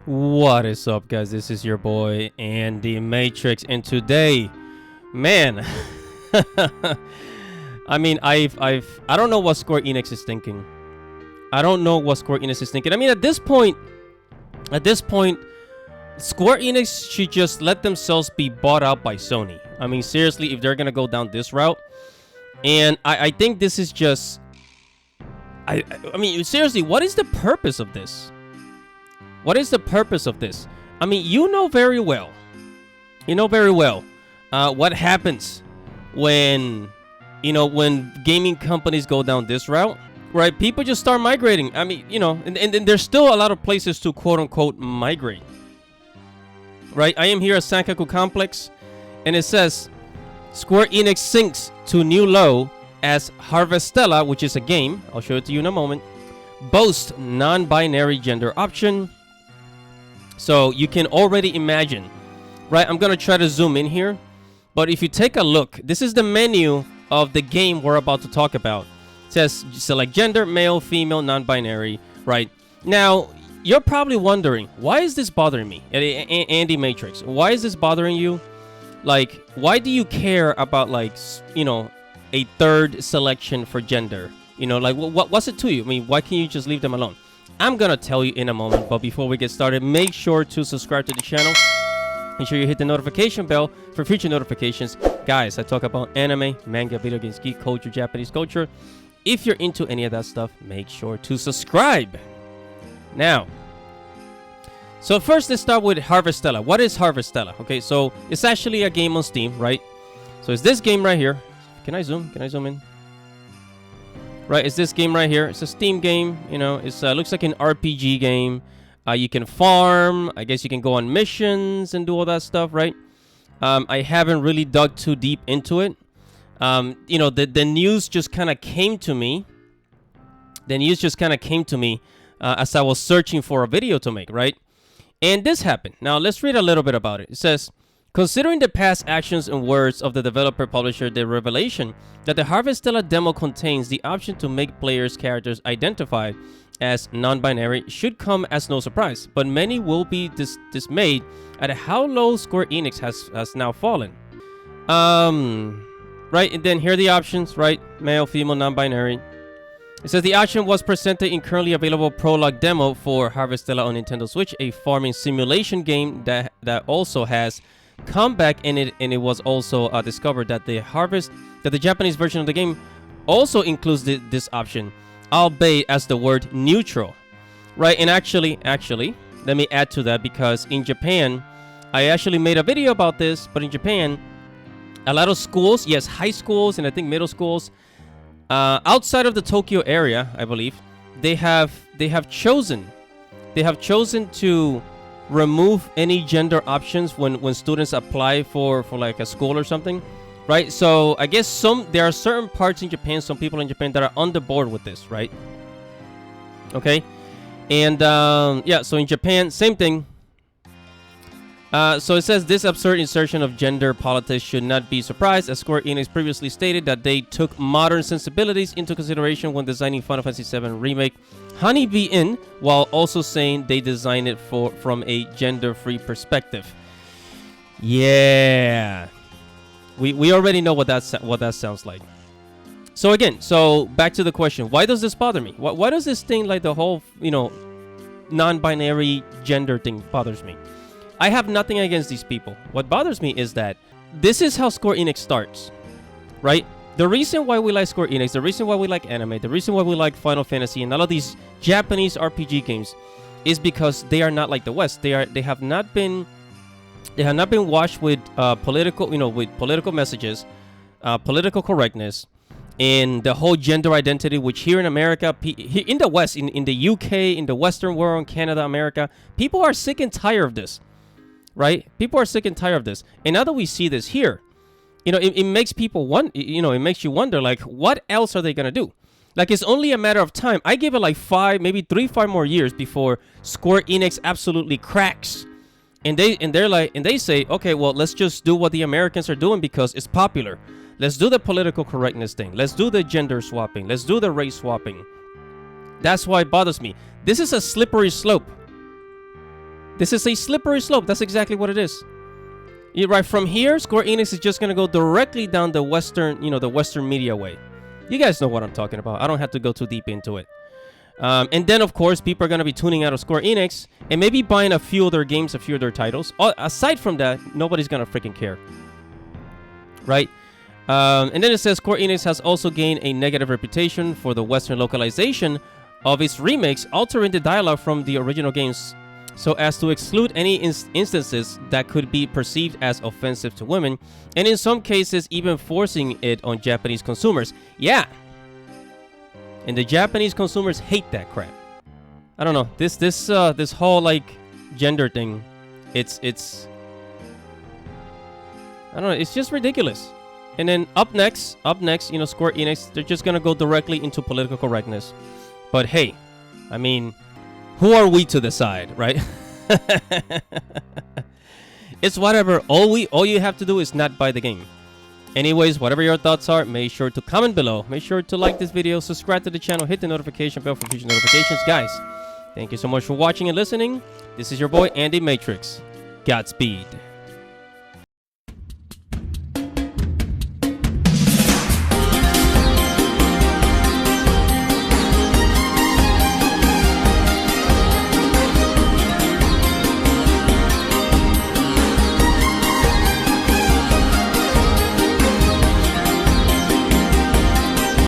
What is up, guys? This is your boy Andy Matrix, and today, man, I mean, I don't know what Square Enix is thinking. I don't know what Square Enix is thinking. I mean, at this point, Square Enix should just let themselves be bought out by Sony. I mean, seriously, if they're gonna go down this route, and I think this is just, I mean, seriously, what is the purpose of this? What is the purpose of this? I mean, you know very well what happens when, when gaming companies go down this route, right? People just start migrating. I mean, and there's still a lot of places to quote unquote migrate, right? I am here at Sankaku Complex, and it says Square Enix sinks to new low as Harvestella, which is a game, I'll show it to you in a moment, boasts non-binary gender option. So you can already imagine, right? I'm going to try to zoom in here. But if you take a look, this is the menu of the game we're about to talk about. It says select gender, male, female, non-binary, right? Now, you're probably wondering, why is this bothering me? Andy Matrix, why is this bothering you? Like, why do you care about, like, a third selection for gender? Like, what's it to you? I mean, why can't you just leave them alone? I'm gonna tell you in a moment, but before we get started, make sure to subscribe to the channel. Make sure you hit the notification bell for future notifications. Guys, I talk about anime, manga, video games, geek culture, Japanese culture. If you're into any of that stuff, make sure to subscribe. Now, so first let's start with Harvestella. What is Harvestella? Okay, so it's actually a game on Steam, right? So it's this game right here. Can I zoom? Can I zoom in? Right, it's this game right here. It's a Steam game. It's looks like an RPG game. You can farm. I guess you can go on missions and do all that stuff, right? I haven't really dug too deep into it. The news just kind of came to me. As I was searching for a video to make, right? And this happened. Now, let's read a little bit about it. It says, considering the past actions and words of the developer publisher, the revelation that the Harvestella demo contains the option to make players' characters identified as non-binary should come as no surprise, but many will be dismayed at how low Square Enix has now fallen. Right, and then here are the options, right? Male, female, non-binary. It says the option was presented in currently available prologue demo for Harvestella on Nintendo Switch, a farming simulation game that also has comeback in it, and it was also discovered that the Japanese version of the game also includes this option, albeit as the word neutral, right? And actually, let me add to that, because in Japan, I actually made a video about this, but in Japan, a lot of schools, yes, high schools and I think middle schools, outside of the Tokyo area, I believe, they have chosen to remove any gender options when students apply for like a school or something, right? So I guess there are certain parts in Japan, some people in Japan that are on the board with this, right? Okay, and yeah, so in Japan, same thing. So it says this absurd insertion of gender politics should not be surprised, as Square Enix previously stated that they took modern sensibilities into consideration when designing Final Fantasy VII Remake Honeybee Inn, while also saying they designed it from a gender-free perspective. Yeah, we already know what that sounds like. So again, back to the question: why does this bother me? Why does this thing, like the whole non-binary gender thing, bothers me? I have nothing against these people. What bothers me is that this is how Square Enix starts, right? The reason why we like Square Enix, the reason why we like anime, the reason why we like Final Fantasy and all of these Japanese RPG games is because they are not like the West. They have not been washed with political messages, political correctness, and the whole gender identity, which here in America, in the West, in the UK, in the Western world, Canada, America, people are sick and tired of this. Right? People are sick and tired of this. And now that we see this here, it makes people it makes you wonder, like, what else are they going to do? Like, it's only a matter of time. I give it like 5 more years before Square Enix absolutely cracks. And they say, okay, well, let's just do what the Americans are doing because it's popular. Let's do the political correctness thing. Let's do the gender swapping. Let's do the race swapping. That's why it bothers me. This is a slippery slope. This is a slippery slope. That's exactly what it is. Right from here, Square Enix is just gonna go directly down the Western, the Western media way. You guys know what I'm talking about. I don't have to go too deep into it. And then, of course, people are gonna be tuning out of Square Enix and maybe buying a few of their games, a few of their titles. Aside from that, nobody's gonna freaking care, right? And then it says Square Enix has also gained a negative reputation for the Western localization of its remakes, altering the dialogue from the original games so as to exclude any instances that could be perceived as offensive to women, and in some cases even forcing it on Japanese consumers. Yeah, and the Japanese consumers hate that crap. I don't know, this whole like gender thing, it's I don't know, it's just ridiculous. And then up next, Square Enix, they're just gonna go directly into political correctness. But hey, I mean, who are we to decide, right? It's whatever. All you have to do is not buy the game. Anyways, whatever your thoughts are, make sure to comment below. Make sure to like this video, subscribe to the channel, hit the notification bell for future notifications. Guys, thank you so much for watching and listening. This is your boy, Andy Matrix. Godspeed.